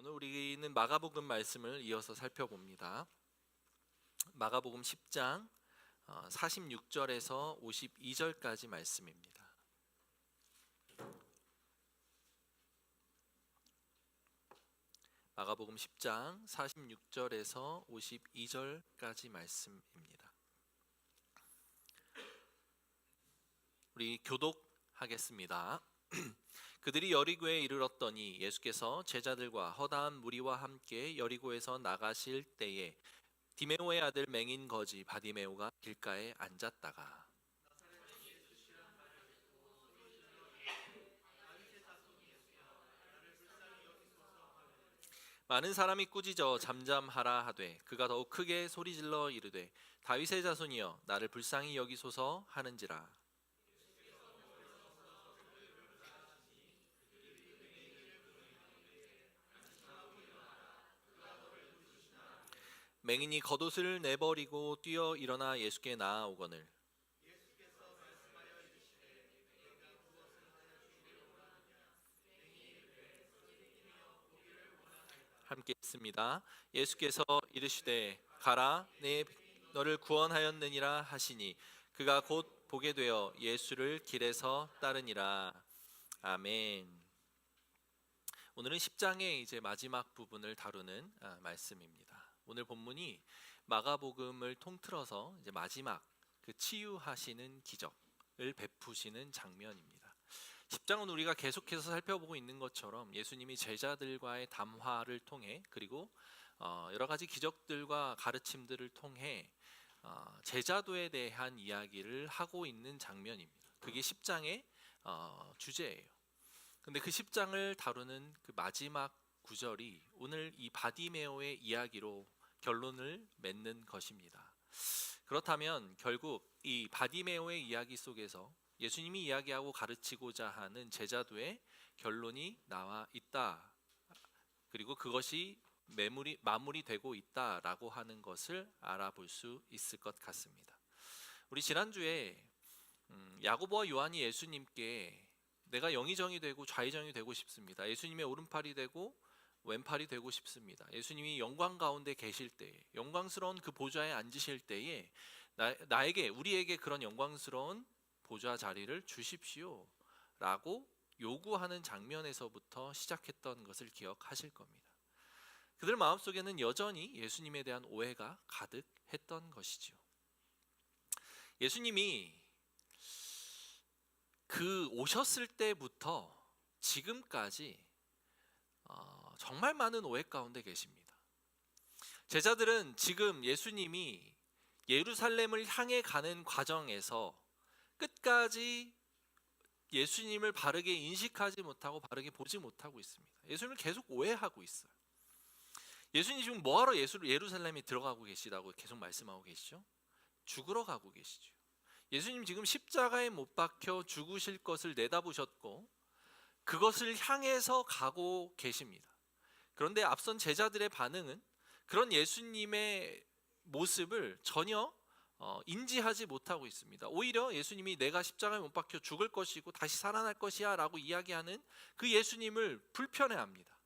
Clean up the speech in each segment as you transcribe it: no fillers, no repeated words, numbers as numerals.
오늘 우리는 마가복음 말씀을 이어서 살펴봅니다. 마가복음 10장 46절에서 52절까지 말씀입니다. 마가복음 10장 46절에서 52절까지 말씀입니다. 우리 교독하겠습니다. 그들이 여리고에 이르렀더니 예수께서 제자들과 허다한 무리와 함께 여리고에서 나가실 때에 디메오의 아들 맹인 거지 바디메오가 길가에 앉았다가 많은 사람이 꾸짖어 잠잠하라 하되 그가 더욱 크게 소리질러 이르되 다윗의 자손이여 나를 불쌍히 여기소서 하는지라. 맹인이 겉옷을 내버리고 뛰어 일어나 예수께 나아오거늘 함께 있습니다. 예수께서 이르시되 가라 내 너를 구원하였느니라 하시니 그가 곧 보게 되어 예수를 길에서 따르니라. 아멘. 오늘은 10장의 이제 마지막 부분을 다루는 말씀입니다. 오늘 본문이 마가복음을 통틀어서 이제 마지막 그 치유하시는 기적을 베푸시는 장면입니다. 10장은 우리가 계속해서 살펴보고 있는 것처럼 예수님이 제자들과의 담화를 통해 그리고 여러 가지 기적들과 가르침들을 통해 제자도에 대한 이야기를 하고 있는 장면입니다. 그게 10장의 주제예요. 근데 그 10장을 다루는 그 마지막 구절이 오늘 이 바디메오의 이야기로 결론을 맺는 것입니다. 그렇다면 결국 이 바디메오의 이야기 속에서 예수님이 이야기하고 가르치고자 하는 제자도의 결론이 나와 있다. 그리고 그것이 마무리되고 있다라고 하는 것을 알아볼 수 있을 것 같습니다. 우리 지난주에 야고보와 요한이 예수님께 내가 영의정이 되고 좌의정이 되고 싶습니다. 예수님의 오른팔이 되고 왼팔이 되고 싶습니다. 예수님이 영광 가운데 계실 때에 영광스러운 그 보좌에 앉으실 때에 나에게 우리에게 그런 영광스러운 보좌 자리를 주십시오 라고 요구하는 장면에서부터 시작했던 것을 기억하실 겁니다. 그들 마음속에는 여전히 예수님에 대한 오해가 가득했던 것이죠. 예수님이 그 오셨을 때부터 지금까지 정말 많은 오해 가운데 계십니다. 제자들은 지금 예수님이 예루살렘을 향해 가는 과정에서 끝까지 예수님을 바르게 인식하지 못하고 바르게 보지 못하고 있습니다. 예수님을 계속 오해하고 있어요. 예수님 지금 뭐하러 예루살렘에 들어가고 계시다고 계속 말씀하고 계시죠? 죽으러 가고 계시죠. 예수님 지금 십자가에 못 박혀 죽으실 것을 내다보셨고 그것을 향해서 가고 계십니다. 그런데 앞선 제자들의 반응은 그런 예수님의 모습을 전혀 인지하지 못하고 있습니다. 오히려 예수님이 내가 십자가에 못 박혀 죽을 것이고 다시 살아날 것이야 라고 이야기하는 그 예수님을 불편해합니다.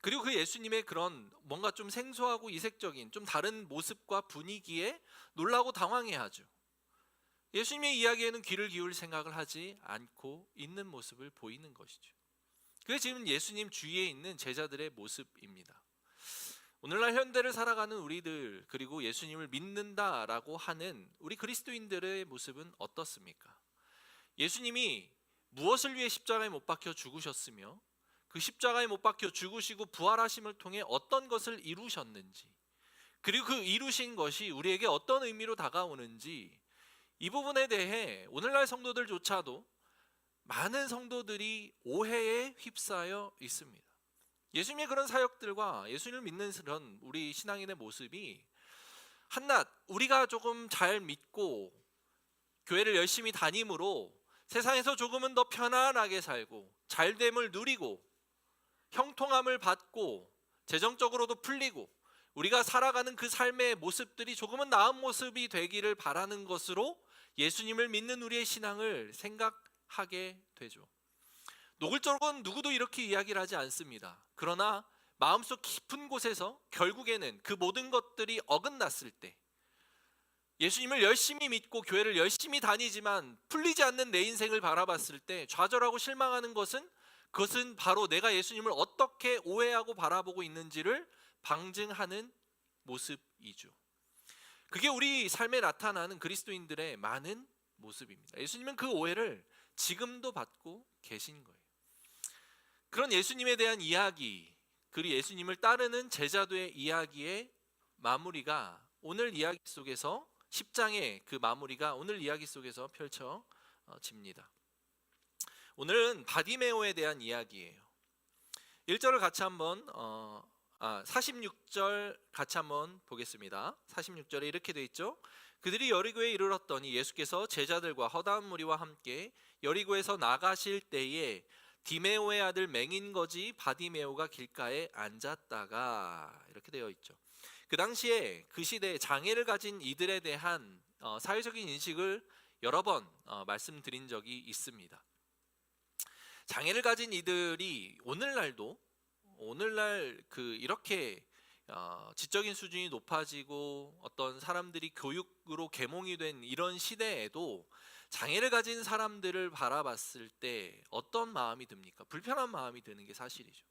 그리고 그 예수님의 그런 뭔가 좀 생소하고 이색적인 좀 다른 모습과 분위기에 놀라고 당황해하죠. 예수님의 이야기에는 귀를 기울일 생각을 하지 않고 있는 모습을 보이는 것이죠. 그게 지금 예수님 주위에 있는 제자들의 모습입니다. 오늘날 현대를 살아가는 우리들 그리고 예수님을 믿는다라고 하는 우리 그리스도인들의 모습은 어떻습니까? 예수님이 무엇을 위해 십자가에 못 박혀 죽으셨으며 그 십자가에 못 박혀 죽으시고 부활하심을 통해 어떤 것을 이루셨는지 그리고 그 이루신 것이 우리에게 어떤 의미로 다가오는지 이 부분에 대해 오늘날 성도들조차도 많은 성도들이 오해에 휩싸여 있습니다. 예수님의 그런 사역들과 예수님을 믿는 그런 우리 신앙인의 모습이 한낱 우리가 조금 잘 믿고 교회를 열심히 다님으로 세상에서 조금은 더 편안하게 살고 잘됨을 누리고 형통함을 받고 재정적으로도 풀리고 우리가 살아가는 그 삶의 모습들이 조금은 나은 모습이 되기를 바라는 것으로 예수님을 믿는 우리의 신앙을 생각하게 되죠. 노골적으로는 누구도 이렇게 이야기를 하지 않습니다. 그러나 마음속 깊은 곳에서 결국에는 그 모든 것들이 어긋났을 때, 예수님을 열심히 믿고 교회를 열심히 다니지만 풀리지 않는 내 인생을 바라봤을 때 좌절하고 실망하는 것은, 그것은 바로 내가 예수님을 어떻게 오해하고 바라보고 있는지를 방증하는 모습이죠. 그게 우리 삶에 나타나는 그리스도인들의 많은 모습입니다. 예수님은 그 오해를 지금도 받고 계신 거예요. 그런 예수님에 대한 이야기, 그리고 예수님을 따르는 제자도의 이야기의 마무리가 오늘 이야기 속에서, 10장의 그 마무리가 오늘 이야기 속에서 펼쳐집니다. 오늘은 바디메오에 대한 이야기예요. 1절을 같이 한번 46절 같이 한번 보겠습니다. 46절에 이렇게 돼 있죠. 그들이 여리고에 이르렀더니 예수께서 제자들과 허다한 무리와 함께 여리고에서 나가실 때에 디메오의 아들 맹인거지 바디메오가 길가에 앉았다가, 이렇게 되어 있죠. 그 당시에 그 시대에 장애를 가진 이들에 대한 사회적인 인식을 여러 번 말씀드린 적이 있습니다. 장애를 가진 이들이 오늘날 이렇게 지적인 수준이 높아지고 어떤 사람들이 교육으로 계몽이 된 이런 시대에도 장애를 가진 사람들을 바라봤을 때 어떤 마음이 듭니까? 불편한 마음이 드는 게 사실이죠.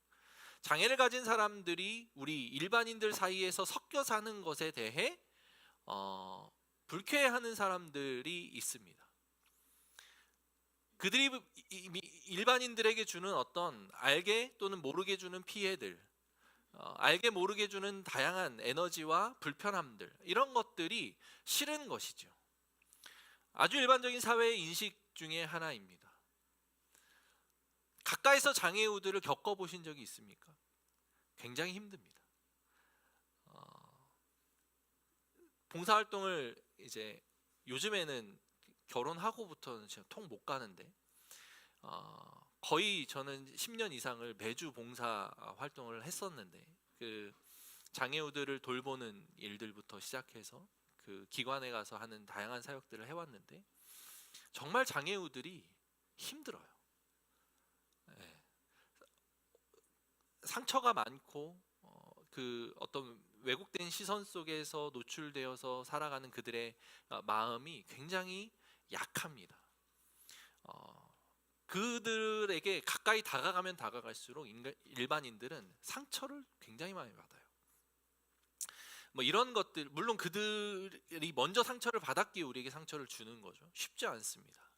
장애를 가진 사람들이 우리 일반인들 사이에서 섞여 사는 것에 대해 불쾌해하는 사람들이 있습니다. 그들이 일반인들에게 주는 어떤 알게 또는 모르게 주는 피해들, 알게 모르게 주는 다양한 에너지와 불편함들, 이런 것들이 싫은 것이죠. 아주 일반적인 사회의 인식 중에 하나입니다. 가까이서 장애우들을 겪어보신 적이 있습니까? 굉장히 힘듭니다. 봉사활동을 이제 요즘에는 결혼하고부터는 제가 통 못 가는데 거의 저는 10년 이상을 매주 봉사 활동을 했었는데, 그 장애우들을 돌보는 일들부터 시작해서 그 기관에 가서 하는 다양한 사역들을 해왔는데 정말 장애우들이 힘들어요. 네. 상처가 많고 그 어떤 왜곡된 시선 속에서 노출되어서 살아가는 그들의 마음이 굉장히 약합니다. 그들에게 가까이 다가가면 다가갈수록 일반인들은 상처를 굉장히 많이 받아요. 뭐 이런 것들, 물론 그들이 먼저 상처를 받았기에 우리에게 상처를 주는 거죠. 쉽지 않습니다.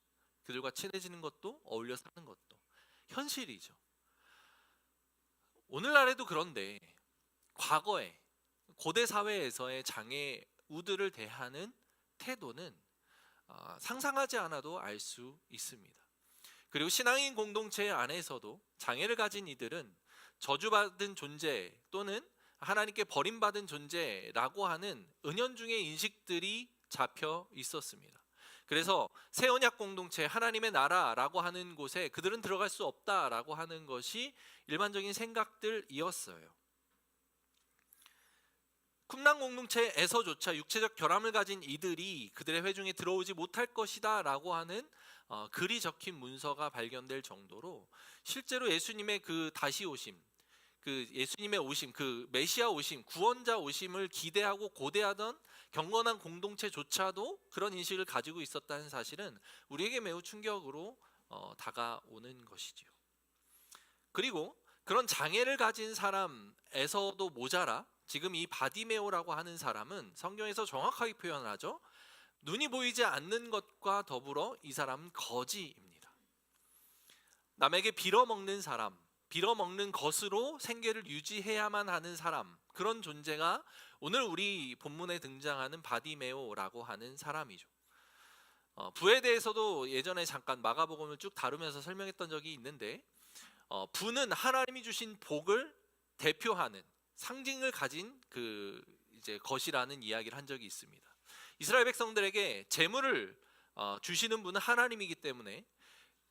그들과 친해지는 것도 어울려 사는 것도 현실이죠. 오늘날에도 그런데 과거에 고대 사회에서의 장애우들을 대하는 태도는 상상하지 않아도 알 수 있습니다. 그리고 신앙인 공동체 안에서도 장애를 가진 이들은 저주받은 존재 또는 하나님께 버림받은 존재라고 하는 은연중의 인식들이 잡혀 있었습니다. 그래서 새 언약 공동체, 하나님의 나라라고 하는 곳에 그들은 들어갈 수 없다라고 하는 것이 일반적인 생각들이었어요. 쿰랑 공동체에서조차 육체적 결함을 가진 이들이 그들의 회중에 들어오지 못할 것이다 라고 하는 글이 적힌 문서가 발견될 정도로 실제로 예수님의 그 다시 오심, 그 예수님의 오심, 그 메시아 오심, 구원자 오심을 기대하고 고대하던 경건한 공동체조차도 그런 인식을 가지고 있었다는 사실은 우리에게 매우 충격으로 다가오는 것이지요. 그리고 그런 장애를 가진 사람에서도 모자라 지금 이 바디메오라고 하는 사람은 성경에서 정확하게 표현을 하죠. 눈이 보이지 않는 것과 더불어 이 사람은 거지입니다. 남에게 빌어먹는 사람, 빌어먹는 것으로 생계를 유지해야만 하는 사람, 그런 존재가 오늘 우리 본문에 등장하는 바디메오라고 하는 사람이죠. 부에 대해서도 예전에 잠깐 마가복음을 쭉 다루면서 설명했던 적이 있는데, 부는 하나님이 주신 복을 대표하는 상징을 가진 그 이제 것이라는 이야기를 한 적이 있습니다. 이스라엘 백성들에게 재물을 주시는 분은 하나님이기 때문에,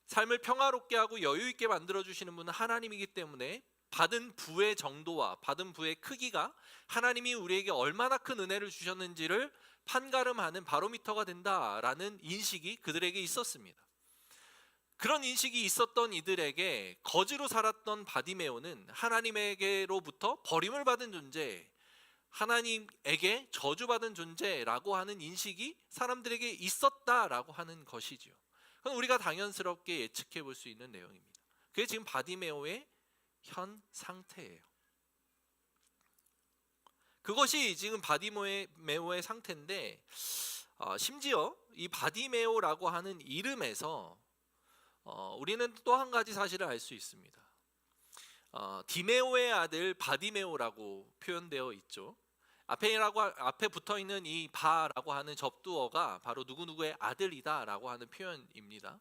삶을 평화롭게 하고 여유 있게 만들어 주시는 분은 하나님이기 때문에 받은 부의 정도와 받은 부의 크기가 하나님이 우리에게 얼마나 큰 은혜를 주셨는지를 판가름하는 바로미터가 된다라는 인식이 그들에게 있었습니다. 그런 인식이 있었던 이들에게 거지로 살았던 바디메오는 하나님에게로부터 버림을 받은 존재, 하나님에게 저주받은 존재라고 하는 인식이 사람들에게 있었다라고 하는 것이지요. 그건 우리가 당연스럽게 예측해 볼 수 있는 내용입니다. 그게 지금 바디메오의 현 상태예요. 그것이 지금 바디메오의 상태인데, 심지어 이 바디메오라고 하는 이름에서 우리는 또 한 가지 사실을 알 수 있습니다. 디메오의 아들 바디메오라고 표현되어 있죠. 앞에 붙어 있는 이 바라고 하는 접두어가 바로 누구누구의 아들이다라고 하는 표현입니다.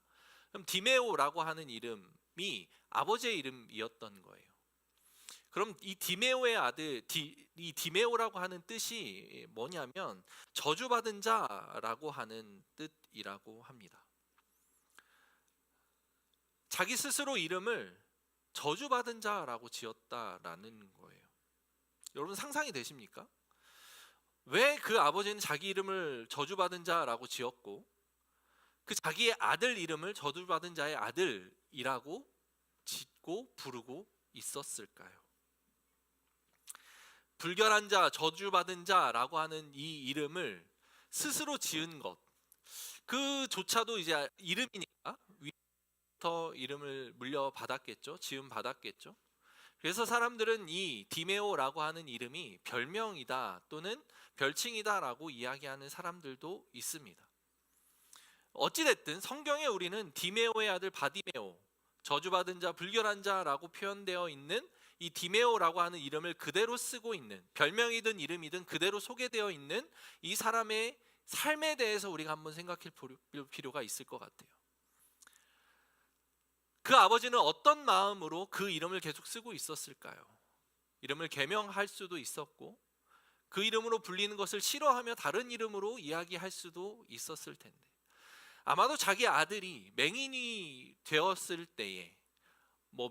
그럼 디메오라고 하는 이름이 아버지의 이름이었던 거예요. 그럼 이 디메오의 아들, 이 디메오라고 하는 뜻이 뭐냐면 저주받은 자라고 하는 뜻이라고 합니다. 자기 스스로 이름을 저주받은 자라고 지었다라는 거예요. 여러분 상상이 되십니까? 왜 그 아버지는 자기 이름을 저주받은 자라고 지었고 그 자기의 아들 이름을 저주받은 자의 아들이라고 짓고 부르고 있었을까요? 불결한 자, 저주받은 자라고 하는 이 이름을 스스로 지은 것, 그조차도 이제 이름이니까 위부터 이름을 물려받았겠죠. 지음 받았겠죠. 그래서 사람들은 이 디메오라고 하는 이름이 별명이다 또는 별칭이다라고 이야기하는 사람들도 있습니다. 어찌됐든 성경에 우리는 디메오의 아들 바디메오, 저주받은 자, 불결한 자라고 표현되어 있는 이 디메오라고 하는 이름을 그대로 쓰고 있는, 별명이든 이름이든 그대로 소개되어 있는 이 사람의 삶에 대해서 우리가 한번 생각해 볼 필요가 있을 것 같아요. 그 아버지는 어떤 마음으로 그 이름을 계속 쓰고 있었을까요? 이름을 개명할 수도 있었고 그 이름으로 불리는 것을 싫어하며 다른 이름으로 이야기할 수도 있었을 텐데, 아마도 자기 아들이 맹인이 되었을 때에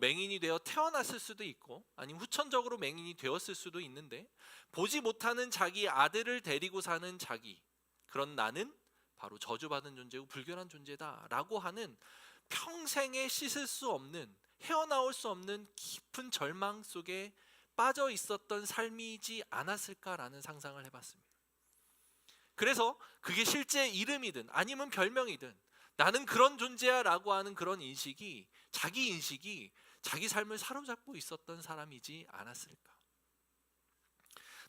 맹인이 되어 태어났을 수도 있고 아니면 후천적으로 맹인이 되었을 수도 있는데, 보지 못하는 자기 아들을 데리고 사는 자기, 그런 나는 바로 저주받은 존재고 불결한 존재다라고 하는 평생에 씻을 수 없는, 헤어나올 수 없는 깊은 절망 속에 빠져 있었던 삶이지 않았을까라는 상상을 해봤습니다. 그래서 그게 실제 이름이든 아니면 별명이든 나는 그런 존재야 라고 하는 그런 인식이, 자기 인식이 자기 삶을 사로잡고 있었던 사람이지 않았을까.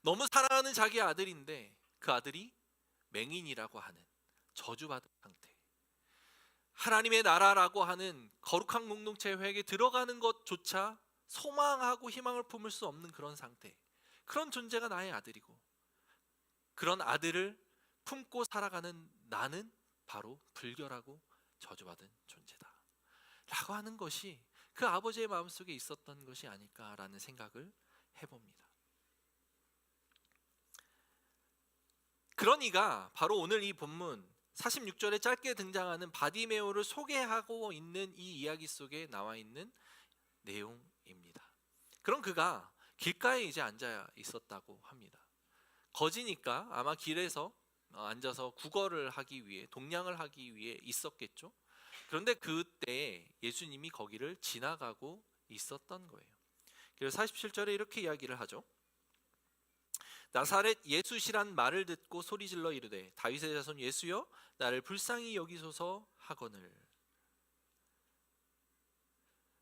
너무 사랑하는 자기 아들인데 그 아들이 맹인이라고 하는 저주받은 상태, 하나님의 나라라고 하는 거룩한 공동체 회에 들어가는 것조차 소망하고 희망을 품을 수 없는 그런 상태, 그런 존재가 나의 아들이고 그런 아들을 품고 살아가는 나는 바로 불결하고 저주받은 존재다 라고 하는 것이 그 아버지의 마음속에 있었던 것이 아닐까라는 생각을 해봅니다. 그러니까 바로 오늘 이 본문 46절에 짧게 등장하는 바디메오를 소개하고 있는 이 이야기 속에 나와 있는 내용입니다. 그럼 그가 길가에 이제 앉아 있었다고 합니다. 거지니까 아마 길에서 앉아서 구걸을 하기 위해, 동냥을 하기 위해 있었겠죠. 그런데 그때 예수님이 거기를 지나가고 있었던 거예요. 그래서 47절에 이렇게 이야기를 하죠. 나사렛 예수시란 말을 듣고 소리질러 이르되 다윗의 자손 예수여 나를 불쌍히 여기소서 하거늘.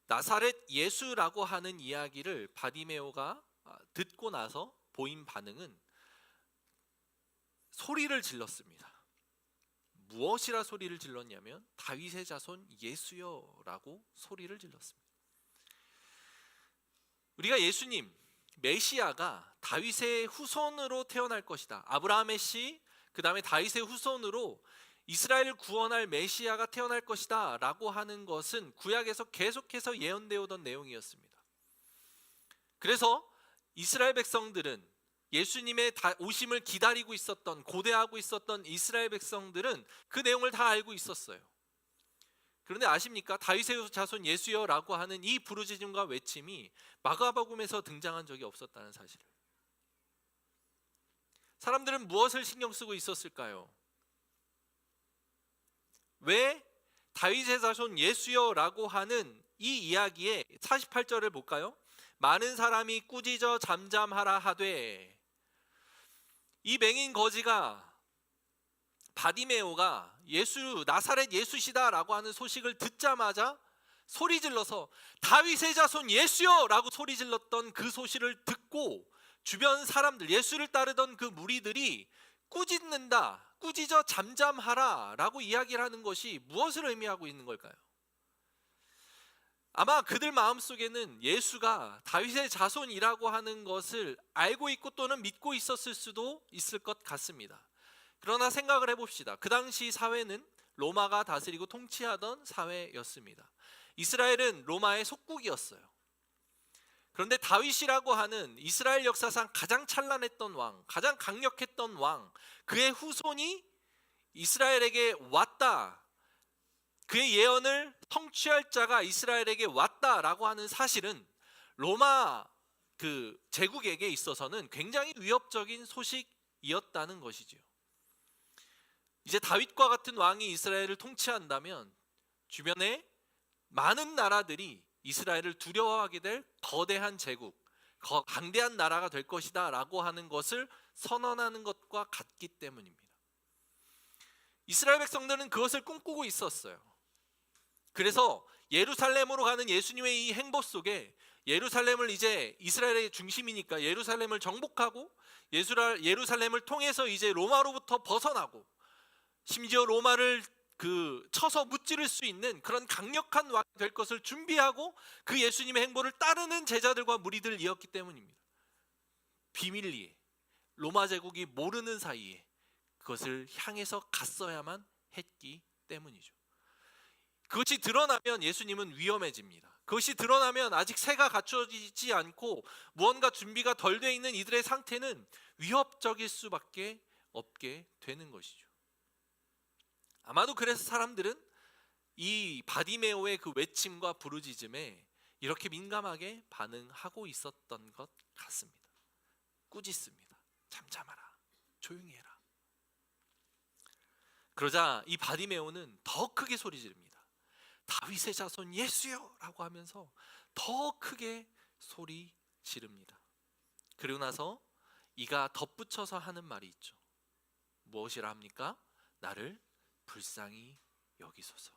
나사렛 예수라고 하는 이야기를 바디메오가 듣고 나서 보인 반응은 소리를 질렀습니다. 무엇이라 소리를 질렀냐면 다윗의 자손 예수여라고 소리를 질렀습니다. 우리가 예수님, 메시아가 다윗의 후손으로 태어날 것이다, 아브라함의 씨, 그 다음에 다윗의 후손으로 이스라엘을 구원할 메시아가 태어날 것이다 라고 하는 것은 구약에서 계속해서 예언되어 오던 내용이었습니다. 그래서 이스라엘 백성들은, 예수님의 오심을 기다리고 있었던, 고대하고 있었던 이스라엘 백성들은 그 내용을 다 알고 있었어요. 그런데 아십니까? 다윗의 자손 예수여라고 하는 이 부르짖음과 외침이 마가복음에서 등장한 적이 없었다는 사실을. 사람들은 무엇을 신경 쓰고 있었을까요? 왜 다윗의 자손 예수여라고 하는 이 이야기의 48절을 볼까요? 많은 사람이 꾸짖어 잠잠하라 하되, 이 맹인 거지가 바디메오가 예수, 나사렛 예수시다라고 하는 소식을 듣자마자 소리 질러서 다윗의 자손 예수여 라고 소리 질렀던 그 소식을 듣고 주변 사람들, 예수를 따르던 그 무리들이 꾸짖는다, 꾸짖어 잠잠하라 라고 이야기를 하는 것이 무엇을 의미하고 있는 걸까요? 아마 그들 마음속에는 예수가 다윗의 자손이라고 하는 것을 알고 있고 또는 믿고 있었을 수도 있을 것 같습니다. 그러나 생각을 해봅시다. 그 당시 사회는 로마가 다스리고 통치하던 사회였습니다. 이스라엘은 로마의 속국이었어요. 그런데 다윗이라고 하는 이스라엘 역사상 가장 찬란했던 왕, 가장 강력했던 왕, 그의 후손이 이스라엘에게 왔다, 그의 예언을 성취할 자가 이스라엘에게 왔다라고 하는 사실은 로마 그 제국에게 있어서는 굉장히 위협적인 소식이었다는 것이지요. 이제 다윗과 같은 왕이 이스라엘을 통치한다면 주변에 많은 나라들이 이스라엘을 두려워하게 될 거대한 제국, 강대한 나라가 될 것이다 라고 하는 것을 선언하는 것과 같기 때문입니다. 이스라엘 백성들은 그것을 꿈꾸고 있었어요. 그래서 예루살렘으로 가는 예수님의 이 행보 속에 예루살렘을 이제 이스라엘의 중심이니까 예루살렘을 정복하고 예루살렘을 통해서 이제 로마로부터 벗어나고 심지어 로마를 쳐서 무찌를 수 있는 그런 강력한 왕이 될 것을 준비하고 그 예수님의 행보를 따르는 제자들과 무리들이었기 때문입니다. 비밀리에 로마 제국이 모르는 사이에 그것을 향해서 갔어야만 했기 때문이죠. 그것이 드러나면 예수님은 위험해집니다. 그것이 드러나면 아직 새가 갖춰지지 않고 무언가 준비가 덜 돼 있는 이들의 상태는 위협적일 수밖에 없게 되는 것이죠. 아마도 그래서 사람들은 이 바디메오의 그 외침과 부르짖음에 이렇게 민감하게 반응하고 있었던 것 같습니다. 꾸짖습니다. 잠잠하라, 조용히 해라. 그러자 이 바디메오는 더 크게 소리 지릅니다. 다윗의 자손 예수여 라고 하면서 더 크게 소리 지릅니다. 그리고 나서 이가 덧붙여서 하는 말이 있죠. 무엇이라 합니까? 나를 불쌍히 여기소서.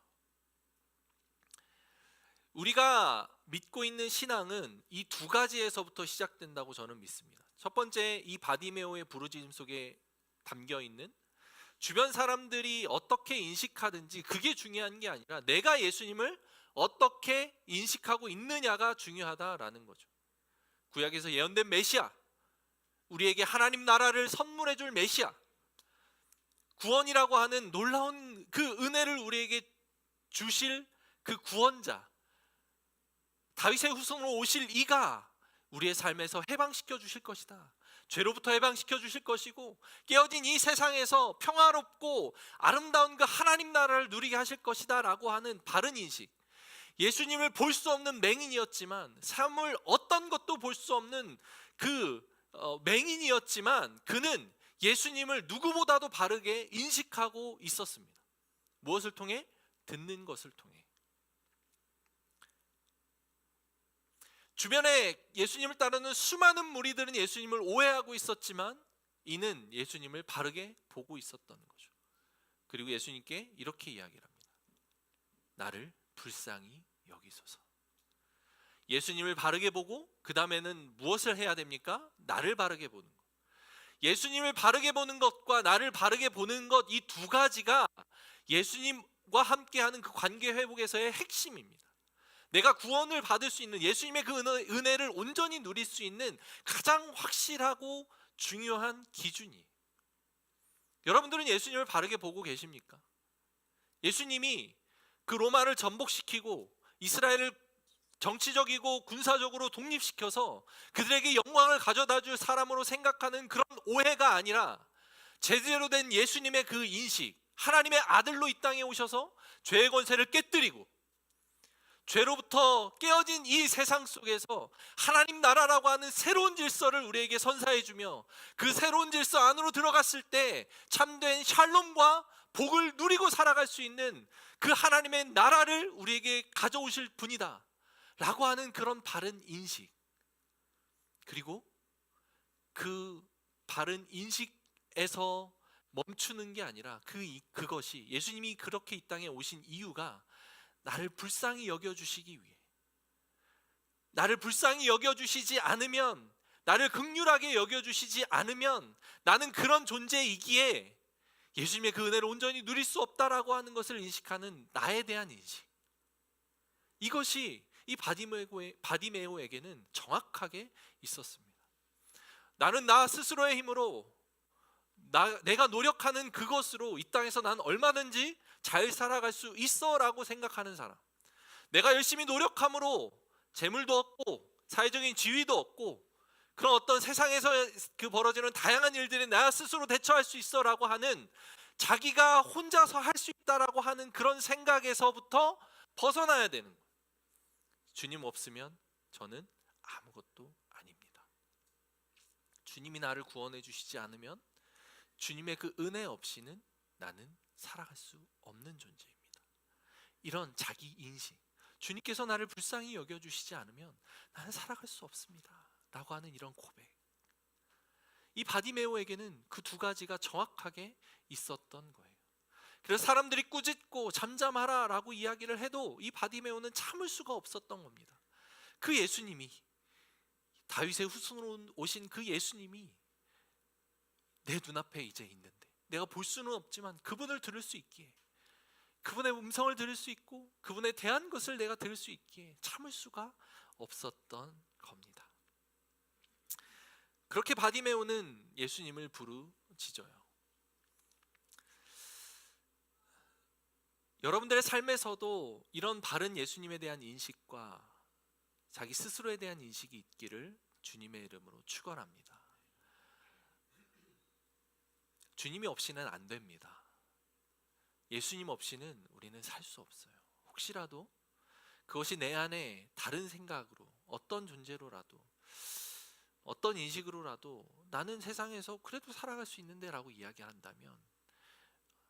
우리가 믿고 있는 신앙은 이 두 가지에서부터 시작된다고 저는 믿습니다. 첫 번째, 이 바디메오의 부르짖음 속에 담겨 있는 주변 사람들이 어떻게 인식하든지 그게 중요한 게 아니라 내가 예수님을 어떻게 인식하고 있느냐가 중요하다라는 거죠. 구약에서 예언된 메시아, 우리에게 하나님 나라를 선물해 줄 메시아, 구원이라고 하는 놀라운 그 은혜를 우리에게 주실 그 구원자, 다윗의 후손으로 오실 이가 우리의 삶에서 해방시켜 주실 것이다. 죄로부터 해방시켜 주실 것이고 깨어진 이 세상에서 평화롭고 아름다운 그 하나님 나라를 누리게 하실 것이다 라고 하는 바른 인식. 예수님을 볼 수 없는 맹인이었지만, 삶을 어떤 것도 볼 수 없는 그 맹인이었지만 그는 예수님을 누구보다도 바르게 인식하고 있었습니다. 무엇을 통해? 듣는 것을 통해. 주변에 예수님을 따르는 수많은 무리들은 예수님을 오해하고 있었지만 이는 예수님을 바르게 보고 있었던 거죠. 그리고 예수님께 이렇게 이야기를 합니다. 나를 불쌍히 여기소서. 예수님을 바르게 보고 그 다음에는 무엇을 해야 됩니까? 나를 바르게 보는 것. 예수님을 바르게 보는 것과 나를 바르게 보는 것, 이 두 가지가 예수님과 함께하는 그 관계 회복에서의 핵심입니다. 내가 구원을 받을 수 있는, 예수님의 그 은혜를 온전히 누릴 수 있는 가장 확실하고 중요한 기준이에요. 여러분들은 예수님을 바르게 보고 계십니까? 예수님이 그 로마를 전복시키고 이스라엘을 정치적이고 군사적으로 독립시켜서 그들에게 영광을 가져다 줄 사람으로 생각하는 그런 오해가 아니라 제대로 된 예수님의 그 인식, 하나님의 아들로 이 땅에 오셔서 죄의 권세를 깨뜨리고 죄로부터 깨어진 이 세상 속에서 하나님 나라라고 하는 새로운 질서를 우리에게 선사해 주며 그 새로운 질서 안으로 들어갔을 때 참된 샬롬과 복을 누리고 살아갈 수 있는 그 하나님의 나라를 우리에게 가져오실 분이다 라고 하는 그런 바른 인식, 그리고 그 바른 인식에서 멈추는 게 아니라 그것이 예수님이 그렇게 이 땅에 오신 이유가 나를 불쌍히 여겨주시기 위해, 나를 불쌍히 여겨주시지 않으면, 나를 긍휼하게 여겨주시지 않으면 나는 그런 존재이기에 예수님의 그 은혜를 온전히 누릴 수 없다라고 하는 것을 인식하는 나에 대한 인식, 이것이 이 바디메오에게는 정확하게 있었습니다. 나는 나 스스로의 힘으로 내가 노력하는 그것으로 이 땅에서 난 얼마든지 잘 살아갈 수 있어 라고 생각하는 사람, 내가 열심히 노력함으로 재물도 얻고 사회적인 지위도 얻고 그런 어떤 세상에서 그 벌어지는 다양한 일들에 나 스스로 대처할 수 있어 라고 하는, 자기가 혼자서 할 수 있다라고 하는 그런 생각에서부터 벗어나야 되는 거예요. 주님 없으면 저는 아무것도 아닙니다. 주님이 나를 구원해 주시지 않으면, 주님의 그 은혜 없이는 나는 살아갈 수 없는 존재입니다. 이런 자기 인식, 주님께서 나를 불쌍히 여겨주시지 않으면 나는 살아갈 수 없습니다 라고 하는 이런 고백, 이 바디메오에게는 그 두 가지가 정확하게 있었던 거예요. 그래서 사람들이 꾸짖고 잠잠하라 라고 이야기를 해도 이 바디메오는 참을 수가 없었던 겁니다. 그 예수님이, 다윗의 후손으로 오신 그 예수님이 내 눈앞에 이제 있는데, 내가 볼 수는 없지만 그분을 들을 수 있기에, 그분의 음성을 들을 수 있고 그분에 대한 것을 내가 들을 수 있기에 참을 수가 없었던 겁니다. 그렇게 바디메오는 예수님을 부르짖어요. 여러분들의 삶에서도 이런 바른 예수님에 대한 인식과 자기 스스로에 대한 인식이 있기를 주님의 이름으로 축원합니다. 주님이 없이는 안 됩니다. 예수님 없이는 우리는 살 수 없어요. 혹시라도 그것이 내 안에 다른 생각으로, 어떤 존재로라도, 어떤 인식으로라도 나는 세상에서 그래도 살아갈 수 있는데 라고 이야기한다면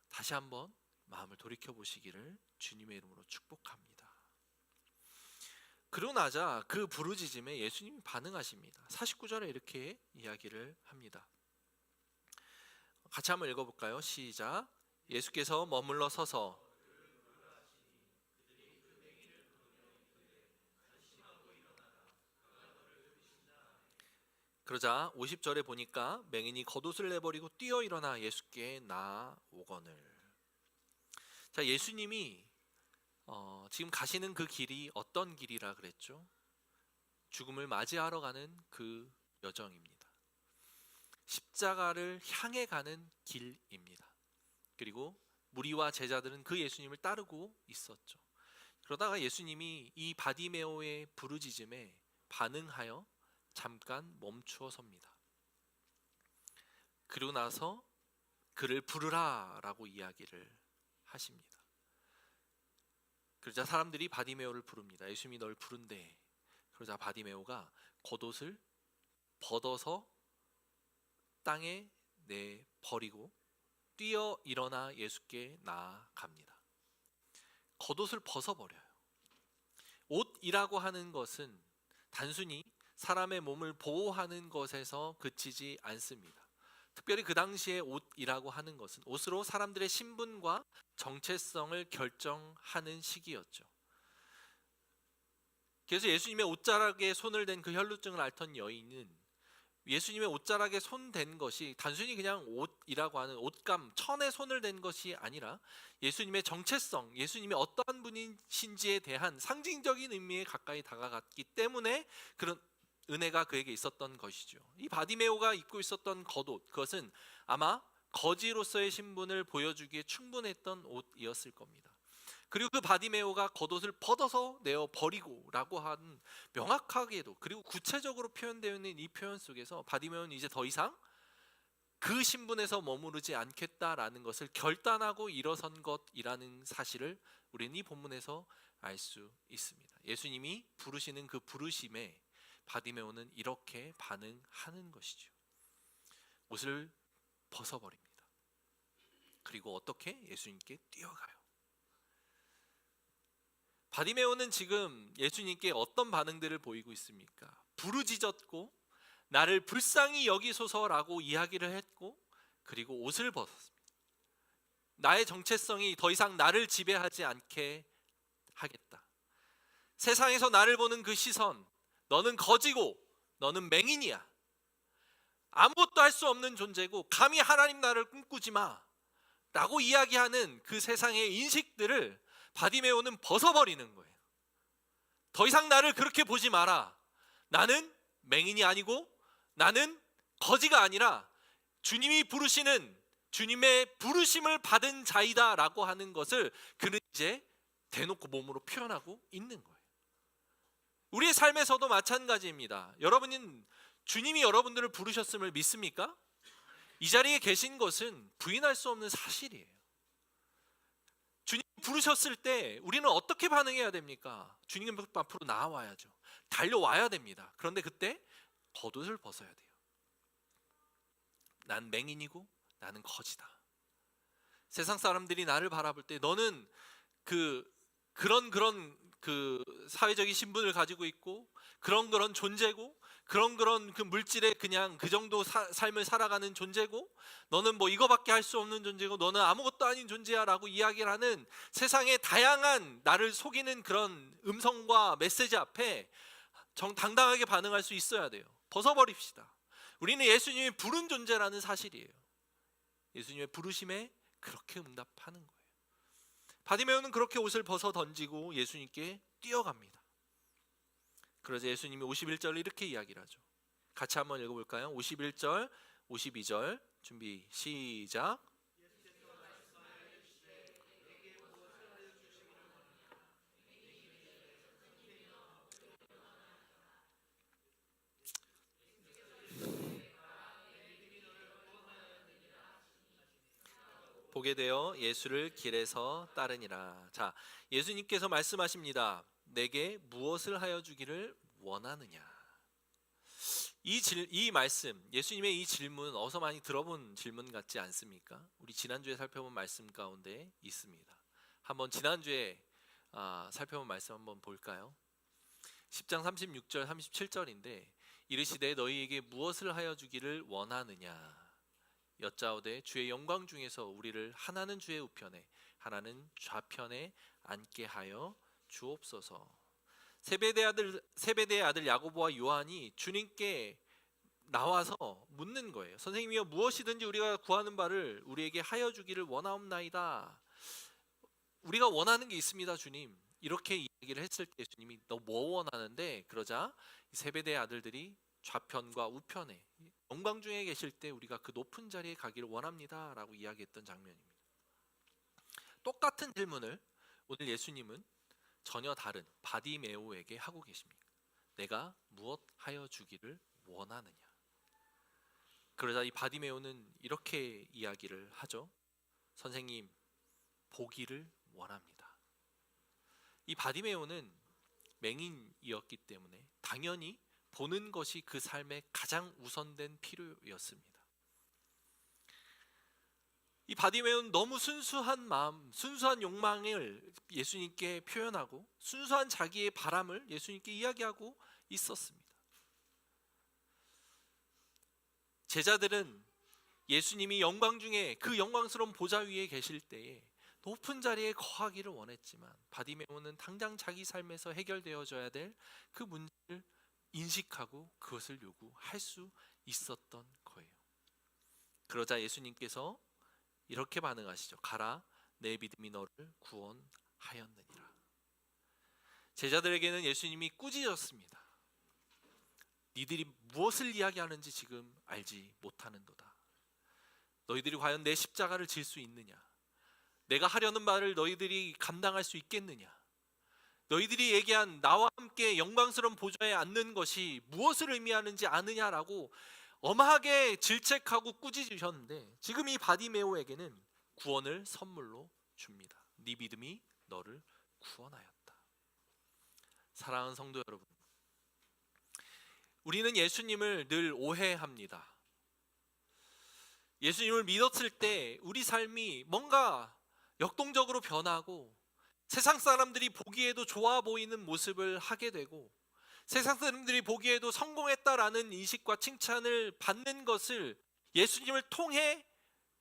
다시 한번 마음을 돌이켜 보시기를 주님의 이름으로 축복합니다. 그러고 나자 그 부르짖음에 예수님이 반응하십니다. 49절에 이렇게 이야기를 합니다. 같이 한번 읽어볼까요? 시작. 예수께서 머물러 서서 그러자 50절에 보니까 맹인이 겉옷을 내버리고 뛰어 일어나 예수께 나아오거늘. 자, 예수님이 지금 가시는 그 길이 어떤 길이라 그랬죠? 죽음을 맞이하러 가는 그 여정입니다. 십자가를 향해 가는 길입니다. 그리고 무리와 제자들은 그 예수님을 따르고 있었죠. 그러다가 예수님이 이 바디메오의 부르짖음에 반응하여 잠깐 멈추어 섭니다. 그리고 나서 그를 부르라 라고 이야기를 하십니다. 그러자 사람들이 바디메오를 부릅니다. 예수님이 널 부른대. 그러자 바디메오가 겉옷을 벗어서 땅에 내버리고 뛰어 일어나 예수께 나아갑니다. 겉옷을 벗어버려요. 옷이라고 하는 것은 단순히 사람의 몸을 보호하는 것에서 그치지 않습니다. 특별히 그 당시에 옷이라고 하는 것은 옷으로 사람들의 신분과 정체성을 결정하는 시기였죠. 그래서 예수님의 옷자락에 손을 댄 그 혈루증을 앓던 여인은 예수님의 옷자락에 손 댄 것이 단순히 그냥 옷이라고 하는 옷감, 천에 손을 댄 것이 아니라 예수님의 정체성, 예수님이 어떠한 분이신지에 대한 상징적인 의미에 가까이 다가갔기 때문에 그런 은혜가 그에게 있었던 것이죠. 이 바디메오가 입고 있었던 겉옷, 그것은 아마 거지로서의 신분을 보여주기에 충분했던 옷이었을 겁니다. 그리고 그 바디메오가 겉옷을 벗어서 내어 버리고 라고 한 명확하게도 그리고 구체적으로 표현되어 있는 이 표현 속에서 바디메오는 이제 더 이상 그 신분에서 머무르지 않겠다라는 것을 결단하고 일어선 것이라는 사실을 우리는 이 본문에서 알 수 있습니다. 예수님이 부르시는 그 부르심에 바디메오는 이렇게 반응하는 것이죠. 옷을 벗어버립니다. 그리고 어떻게 예수님께 뛰어가요. 바디메오는 지금 예수님께 어떤 반응들을 보이고 있습니까? 부르짖었고 나를 불쌍히 여기소서라고 이야기를 했고, 그리고 옷을 벗었습니다. 나의 정체성이 더 이상 나를 지배하지 않게 하겠다. 세상에서 나를 보는 그 시선, 너는 거지고 너는 맹인이야, 아무것도 할 수 없는 존재고 감히 하나님 나라를 꿈꾸지 마 라고 이야기하는 그 세상의 인식들을 바디메오는 벗어버리는 거예요. 더 이상 나를 그렇게 보지 마라. 나는 맹인이 아니고 나는 거지가 아니라 주님이 부르시는, 주님의 부르심을 받은 자이다 라고 하는 것을 그는 이제 대놓고 몸으로 표현하고 있는 거예요. 우리의 삶에서도 마찬가지입니다. 여러분은 주님이 여러분들을 부르셨음을 믿습니까? 이 자리에 계신 것은 부인할 수 없는 사실이에요. 주님 부르셨을 때 우리는 어떻게 반응해야 됩니까? 주님 앞으로 나아와야죠. 달려와야 됩니다. 그런데 그때 겉옷을 벗어야 돼요. 난 맹인이고 나는 거지다. 세상 사람들이 나를 바라볼 때 너는 그런 사회적인 신분을 가지고 있고 그런 존재고 그런 그 물질에 그냥 그 정도 삶을 살아가는 존재고, 너는 뭐 이거밖에 할 수 없는 존재고 너는 아무것도 아닌 존재야 라고 이야기를 하는 세상의 다양한 나를 속이는 그런 음성과 메시지 앞에 당당하게 반응할 수 있어야 돼요. 벗어버립시다. 우리는 예수님이 부른 존재라는 사실이에요. 예수님의 부르심에 그렇게 응답하는 거예요. 바디메오는 그렇게 옷을 벗어 던지고 예수님께 뛰어갑니다. 그러자 예수님이 51절을 이렇게 이야기를 하죠. 같이 한번 읽어볼까요? 51절, 52절 준비 시작. 보게 되어 예수를 길에서 따르니라. 자, 예수님께서 말씀하십니다. 내게 무엇을 하여 주기를 원하느냐. 이 말씀, 예수님의 이 질문 어서 많이 들어본 질문 같지 않습니까? 우리 지난주에 살펴본 말씀 가운데 있습니다. 한번 지난주에 살펴본 말씀 한번 볼까요? 10장 36절 37절인데 이르시되 너희에게 무엇을 하여 주기를 원하느냐 여짜오되 주의 영광 중에서 우리를 하나는 주의 우편에 하나는 좌편에 앉게 하여 주옵소서. 세베대의 아들 야고보와 요한이 주님께 나와서 묻는 거예요. 선생님이여, 무엇이든지 우리가 구하는 바를 우리에게 하여 주기를 원하옵나이다. 우리가 원하는 게 있습니다 주님. 이렇게 이야기를 했을 때 주님이 너 뭐 원하는데? 그러자 세베대의 아들들이 좌편과 우편에 영광 중에 계실 때 우리가 그 높은 자리에 가기를 원합니다 라고 이야기했던 장면입니다. 똑같은 질문을 오늘 예수님은 전혀 다른 바디메오에게 하고 계십니다. 내가 무엇 하여 주기를 원하느냐. 그러자 이 바디메오는 이렇게 이야기를 하죠. 선생님, 보기를 원합니다. 이 바디메오는 맹인이었기 때문에 당연히 보는 것이 그 삶의 가장 우선된 필요였습니다. 이 바디메오는 너무 순수한 마음, 순수한 욕망을 예수님께 표현하고 순수한 자기의 바람을 예수님께 이야기하고 있었습니다. 제자들은 예수님이 영광 중에 그 영광스러운 보좌 위에 계실 때에 높은 자리에 거하기를 원했지만 바디메오는 당장 자기 삶에서 해결되어져야 될 그 문제를 인식하고 그것을 요구할 수 있었던 거예요. 그러자 예수님께서 이렇게 반응하시죠. 가라, 내 믿음이 너를 구원하였느니라. 제자들에게는 예수님이 꾸짖었습니다. 니들이 무엇을 이야기하는지 지금 알지 못하는도다. 너희들이 과연 내 십자가를 질 수 있느냐? 내가 하려는 말을 너희들이 감당할 수 있겠느냐? 너희들이 얘기한 나와 함께 영광스러운 보좌에 앉는 것이 무엇을 의미하는지 아느냐라고 엄하게 질책하고 꾸짖으셨는데 지금 이 바디메오에게는 구원을 선물로 줍니다. 네 믿음이 너를 구원하였다. 사랑하는 성도 여러분, 우리는 예수님을 늘 오해합니다. 예수님을 믿었을 때 우리 삶이 뭔가 역동적으로 변하고 세상 사람들이 보기에도 좋아 보이는 모습을 하게 되고 세상 사람들이 보기에도 성공했다라는 인식과 칭찬을 받는 것을 예수님을 통해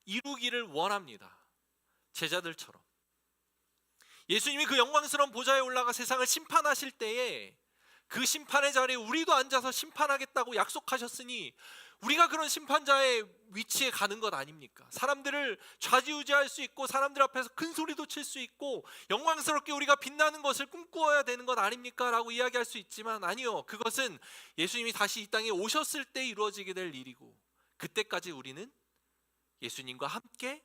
이루기를 원합니다. 제자들처럼. 예수님이 그 영광스러운 보좌에 올라가 세상을 심판하실 때에 그 심판의 자리에 우리도 앉아서 심판하겠다고 약속하셨으니 우리가 그런 심판자의 위치에 가는 것 아닙니까? 사람들을 좌지우지할 수 있고 사람들 앞에서 큰 소리도 칠 수 있고 영광스럽게 우리가 빛나는 것을 꿈꾸어야 되는 것 아닙니까? 라고 이야기할 수 있지만 아니요, 그것은 예수님이 다시 이 땅에 오셨을 때 이루어지게 될 일이고 그때까지 우리는 예수님과 함께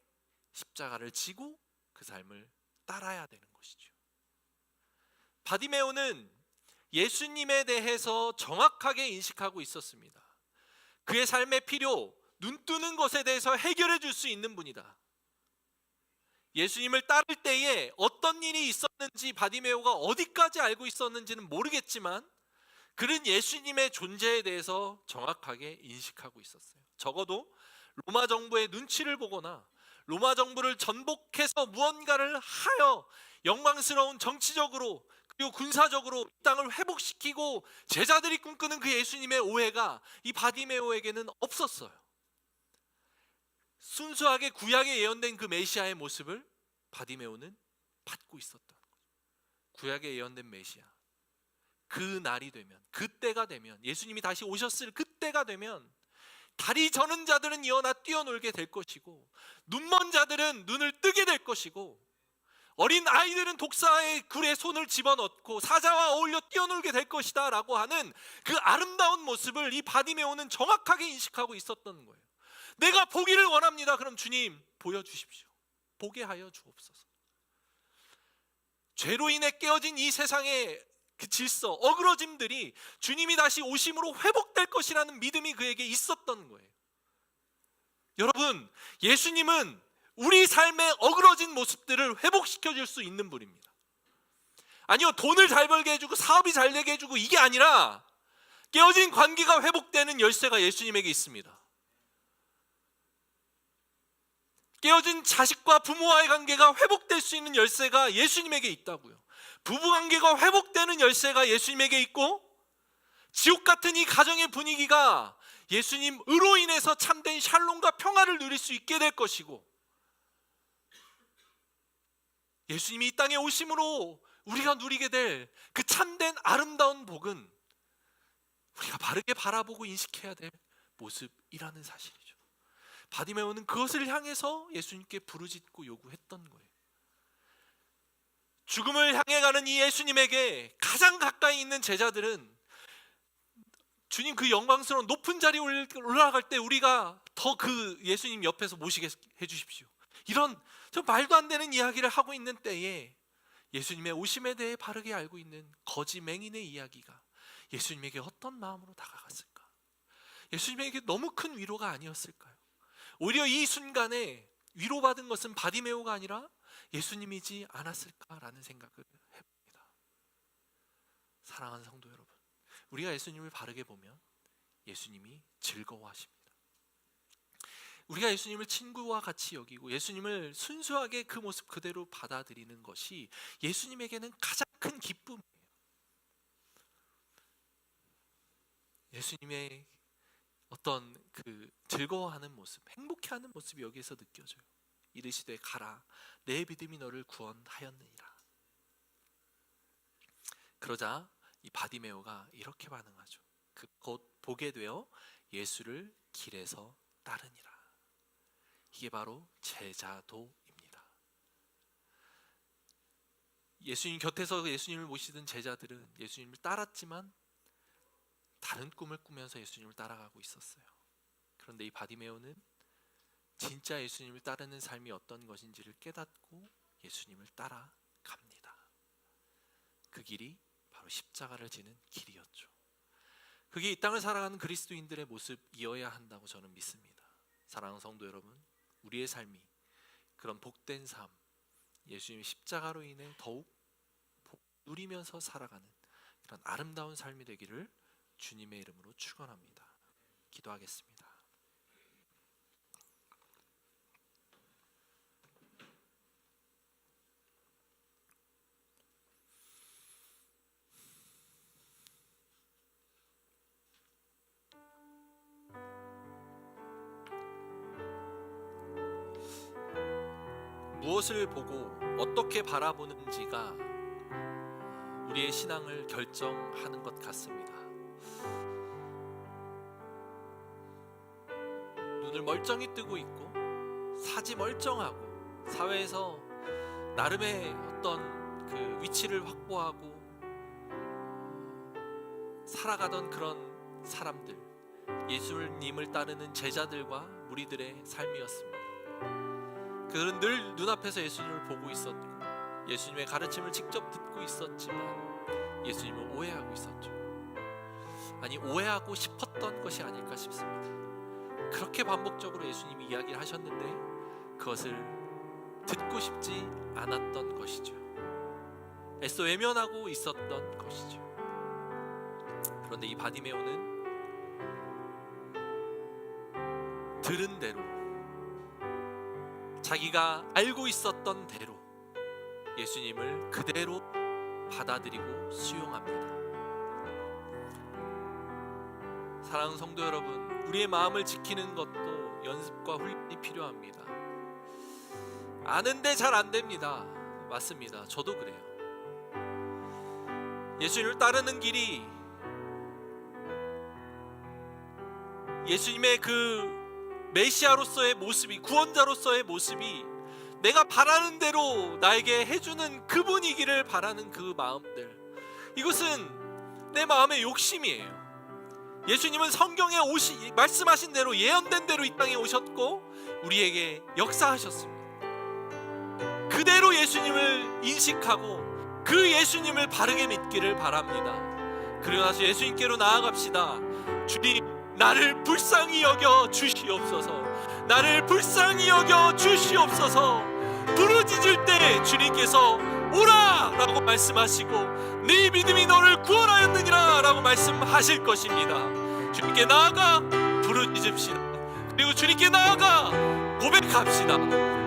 십자가를 지고 그 삶을 따라야 되는 것이죠. 바디메오는 예수님에 대해서 정확하게 인식하고 있었습니다. 그의 삶의 필요, 눈 뜨는 것에 대해서 해결해 줄 수 있는 분이다. 예수님을 따를 때에 어떤 일이 있었는지 바디메오가 어디까지 알고 있었는지는 모르겠지만 그는 예수님의 존재에 대해서 정확하게 인식하고 있었어요. 적어도 로마 정부의 눈치를 보거나 로마 정부를 전복해서 무언가를 하여 영광스러운 정치적으로 그리고 군사적으로 이 땅을 회복시키고 제자들이 꿈꾸는 그 예수님의 오해가 이 바디메오에게는 없었어요. 순수하게 구약에 예언된 그 메시아의 모습을 바디메오는 받고 있었던 거예요. 구약에 예언된 메시아, 그 날이 되면, 그때가 되면, 예수님이 다시 오셨을 그때가 되면 다리 저는 자들은 일어나 뛰어놀게 될 것이고 눈먼 자들은 눈을 뜨게 될 것이고 어린 아이들은 독사의 굴에 손을 집어넣고 사자와 어울려 뛰어놀게 될 것이다 라고 하는 그 아름다운 모습을 이 바디메오는 정확하게 인식하고 있었던 거예요. 내가 보기를 원합니다. 그럼 주님 보여주십시오. 보게 하여 주옵소서. 죄로 인해 깨어진 이 세상의 그 질서, 어그러짐들이 주님이 다시 오심으로 회복될 것이라는 믿음이 그에게 있었던 거예요. 여러분, 예수님은 우리 삶의 어그러진 모습들을 회복시켜 줄 수 있는 분입니다. 아니요, 돈을 잘 벌게 해주고 사업이 잘 되게 해주고 이게 아니라 깨어진 관계가 회복되는 열쇠가 예수님에게 있습니다. 깨어진 자식과 부모와의 관계가 회복될 수 있는 열쇠가 예수님에게 있다고요. 부부관계가 회복되는 열쇠가 예수님에게 있고 지옥 같은 이 가정의 분위기가 예수님으로 인해서 참된 샬롬과 평화를 누릴 수 있게 될 것이고 예수님이 이 땅에 오심으로 우리가 누리게 될 그 참된 아름다운 복은 우리가 바르게 바라보고 인식해야 될 모습이라는 사실이죠. 바디메오는 그것을 향해서 예수님께 부르짖고 요구했던 거예요. 죽음을 향해 가는 이 예수님에게 가장 가까이 있는 제자들은 주님 그 영광스러운 높은 자리에 올라갈 때 우리가 더 그 예수님 옆에서 모시게 해주십시오. 이런 저 말도 안 되는 이야기를 하고 있는 때에 예수님의 오심에 대해 바르게 알고 있는 거지 맹인의 이야기가 예수님에게 어떤 마음으로 다가갔을까? 예수님에게 너무 큰 위로가 아니었을까요? 오히려 이 순간에 위로받은 것은 바디메오가 아니라 예수님이지 않았을까라는 생각을 해봅니다. 사랑하는 성도 여러분, 우리가 예수님을 바르게 보면 예수님이 즐거워하십니다. 우리가 예수님을 친구와 같이 여기고 예수님을 순수하게 그 모습 그대로 받아들이는 것이 예수님에게는 가장 큰 기쁨이에요. 예수님의 어떤 그 즐거워하는 모습, 행복해하는 모습이 여기에서 느껴져요. 이르시되 가라, 내 믿음이 너를 구원하였느니라. 그러자 이 바디메오가 이렇게 반응하죠. 곧 보게 되어 예수를 길에서 따르니라. 이게 바로 제자도입니다. 예수님 곁에서 예수님을 모시던 제자들은 예수님을 따랐지만 다른 꿈을 꾸면서 예수님을 따라가고 있었어요. 그런데 이 바디메오는 진짜 예수님을 따르는 삶이 어떤 것인지를 깨닫고 예수님을 따라갑니다. 그 길이 바로 십자가를 지는 길이었죠. 그게 이 땅을 살아가는 그리스도인들의 모습이어야 한다고 저는 믿습니다. 사랑하는 성도 여러분, 우리의 삶이 그런 복된 삶, 예수님의 십자가로 인해 더욱 누리면서 살아가는 그런 아름다운 삶이 되기를 주님의 이름으로 축원합니다. 기도하겠습니다. 무엇을 보고 어떻게 바라보는지가 우리의 신앙을 결정하는 것 같습니다. 눈을 멀쩡히 뜨고 있고 사지 멀쩡하고 사회에서 나름의 어떤 그 위치를 확보하고 살아가던 그런 사람들, 예수님을 따르는 제자들과 무리들의 삶이었습니다. 그들은 늘 눈앞에서 예수님을 보고 있었고 예수님의 가르침을 직접 듣고 있었지만 예수님을 오해하고 있었죠. 아니, 오해하고 싶었던 것이 아닐까 싶습니다. 그렇게 반복적으로 예수님이 이야기를 하셨는데 그것을 듣고 싶지 않았던 것이죠. 애써 외면하고 있었던 것이죠. 그런데 이 바디메오는 들은 대로, 자기가 알고 있었던 대로 예수님을 그대로 받아들이고 수용합니다. 사랑하는 성도 여러분, 우리의 마음을 지키는 것도 연습과 훈련이 필요합니다. 아는데 잘 안 됩니다. 맞습니다. 저도 그래요. 예수님을 따르는 길이 예수님의 그 메시아로서의 모습이, 구원자로서의 모습이 내가 바라는 대로 나에게 해주는 그분이기를 바라는 그 마음들, 이것은 내 마음의 욕심이에요. 예수님은 성경에 말씀하신 대로, 예언된 대로 이 땅에 오셨고 우리에게 역사하셨습니다. 그대로 예수님을 인식하고 그 예수님을 바르게 믿기를 바랍니다. 그리고 나서 예수님께로 나아갑시다. 주님, 나를 불쌍히 여겨 주시옵소서. 나를 불쌍히 여겨 주시옵소서. 부르짖을 때 주님께서 오라! 라고 말씀하시고 네 믿음이 너를 구원하였느니라 라고 말씀하실 것입니다. 주님께 나아가 부르짖읍시다. 그리고 주님께 나아가 고백합시다.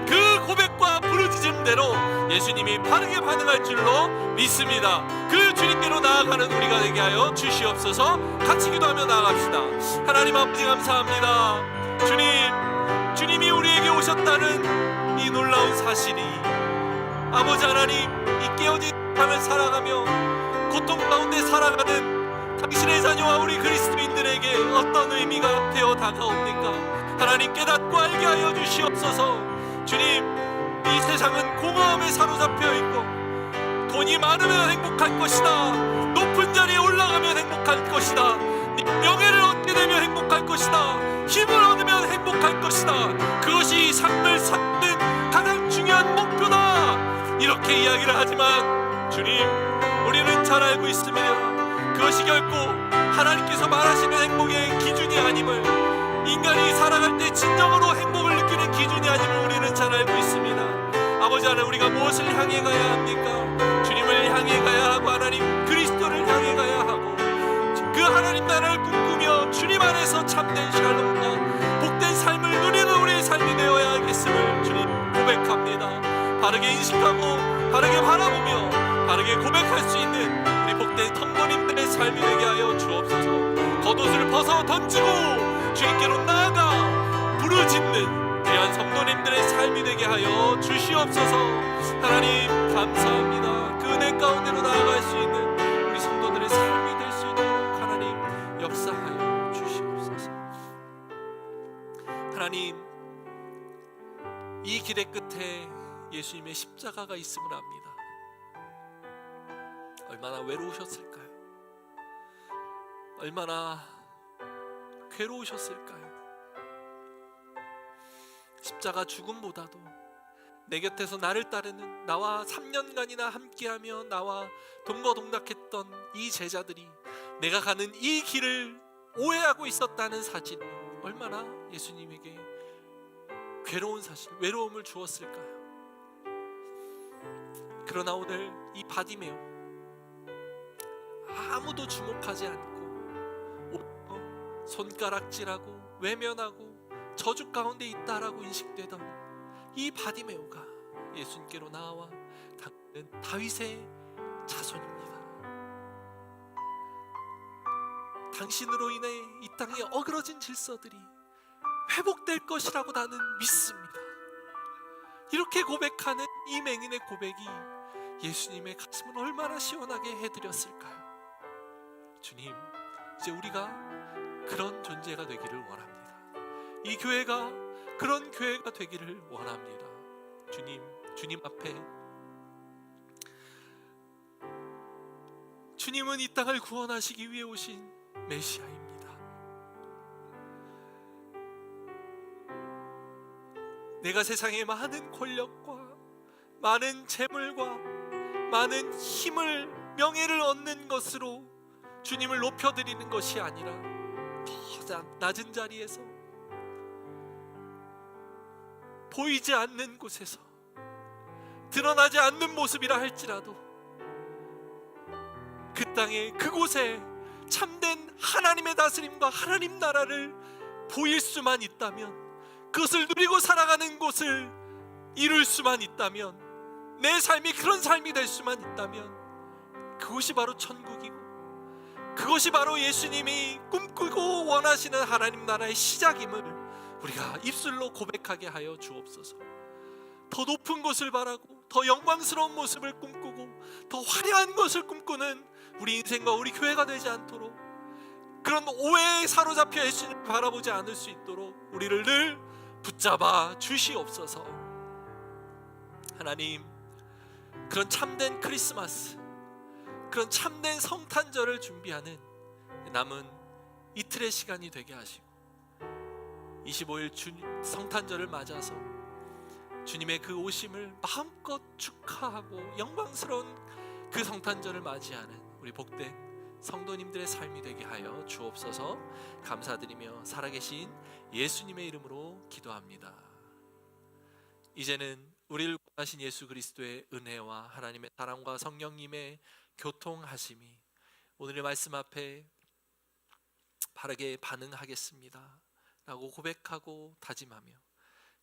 그 고백과 부르짖음대로 예수님이 바르게 반응할 줄로 믿습니다. 그 주님께로 나아가는 우리가 되게 하여 주시옵소서. 같이 기도하며 나아갑시다. 하나님 아버지, 감사합니다. 주님이 우리에게 오셨다는 이 놀라운 사실이, 아버지 하나님, 이 깨어진 삶을 살아가며 고통 가운데 살아가는 당신의 자녀와 우리 그리스도인들에게 어떤 의미가 되어 다가옵니까? 하나님, 깨닫고 알게 하여 주시옵소서. 주님, 이 세상은 공허함에 사로잡혀 있고 돈이 많으면 행복할 것이다, 높은 자리에 올라가면 행복할 것이다, 명예를 얻게 되면 행복할 것이다, 힘을 얻으면 행복할 것이다, 그것이 삶을 사는 가장 중요한 목표다, 이렇게 이야기를 하지만 주님, 우리는 잘 알고 있습니다. 그것이 결코 하나님께서 말하시는 행복의 기준이 아님을, 인간이 살아갈 때 진정으로 행복을 느끼는 기준이 아님을 우리는 잘 알고 있습니다. 아버지 하나님, 우리가 무엇을 향해 가야 합니까? 주님을 향해 가야 하고 하나님 그리스도를 향해 가야 하고 그 하나님 나라를 꿈꾸며 주님 안에서 참된 샬롬과 복된 삶을 누리는 우리의 삶이 되어야 하겠음을 주님 고백합니다. 바르게 인식하고 바르게 바라보며 바르게 고백할 수 있는 우리 복된 성도님들의 삶이 되게 하여 주옵소서. 겉옷을 벗어 던지고 주님께로 나아가 부르짖는 귀한 성도님들의 삶이 되게 하여 주시옵소서. 하나님 감사합니다. 그 은혜 가운데로 나아갈 수 있는 우리 성도들의 삶이 될 수 있도록 하나님 역사하여 주시옵소서. 하나님, 이 길의 끝에 예수님의 십자가가 있음을 압니다. 얼마나 외로우셨을까요? 얼마나 괴로우셨을까요? 십자가 죽음보다도 내 곁에서 나를 따르는, 나와 3년간이나 함께하며 나와 동거동락했던 이 제자들이 내가 가는 이 길을 오해하고 있었다는 사실, 얼마나 예수님에게 괴로운 사실, 외로움을 주었을까요? 그러나 오늘 이 바디메오, 아무도 주목하지 않고 손가락질하고 외면하고 저주 가운데 있다라고 인식되던 이 바디메오가 예수님께로 나와 당신은 다윗의 자손입니다. 당신으로 인해 이 땅에 어그러진 질서들이 회복될 것이라고 나는 믿습니다. 이렇게 고백하는 이 맹인의 고백이 예수님의 가슴을 얼마나 시원하게 해드렸을까요? 주님, 이제 우리가 그런 존재가 되기를 원합니다. 이 교회가 그런 교회가 되기를 원합니다. 주님 앞에, 주님은 이 땅을 구원하시기 위해 오신 메시아입니다. 내가 세상의 많은 권력과 많은 재물과 많은 힘을, 명예를 얻는 것으로 주님을 높여드리는 것이 아니라 더 낮은 자리에서 보이지 않는 곳에서 드러나지 않는 모습이라 할지라도 그 땅에, 그곳에 참된 하나님의 다스림과 하나님 나라를 보일 수만 있다면, 그것을 누리고 살아가는 곳을 이룰 수만 있다면, 내 삶이 그런 삶이 될 수만 있다면 그것이 바로 천국이고, 그것이 바로 예수님이 꿈꾸고 원하시는 하나님 나라의 시작임을 우리가 입술로 고백하게 하여 주옵소서. 더 높은 것을 바라고 더 영광스러운 모습을 꿈꾸고 더 화려한 것을 꿈꾸는 우리 인생과 우리 교회가 되지 않도록, 그런 오해에 사로잡혀 예수님을 바라보지 않을 수 있도록 우리를 늘 붙잡아 주시옵소서. 하나님, 그런 참된 크리스마스, 그런 참된 성탄절을 준비하는 남은 이틀의 시간이 되게 하시고, 25일 성탄절을 맞아서 주님의 그 오심을 마음껏 축하하고 영광스러운 그 성탄절을 맞이하는 우리 복된 성도님들의 삶이 되게 하여 주옵소서. 감사드리며 살아계신 예수님의 이름으로 기도합니다. 이제는 우리를 구하신 예수 그리스도의 은혜와 하나님의 사랑과 성령님의 교통하심이 오늘의 말씀 앞에 바르게 반응하겠습니다 라고 고백하고 다짐하며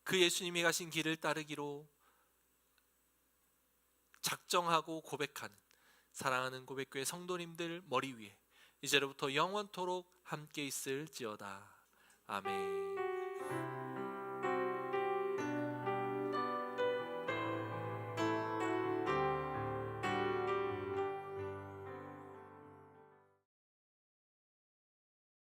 그 예수님이 가신 길을 따르기로 작정하고 고백하는 사랑하는 고백교회 성도님들 머리 위에 이제로부터 영원토록 함께 있을지어다. 아멘.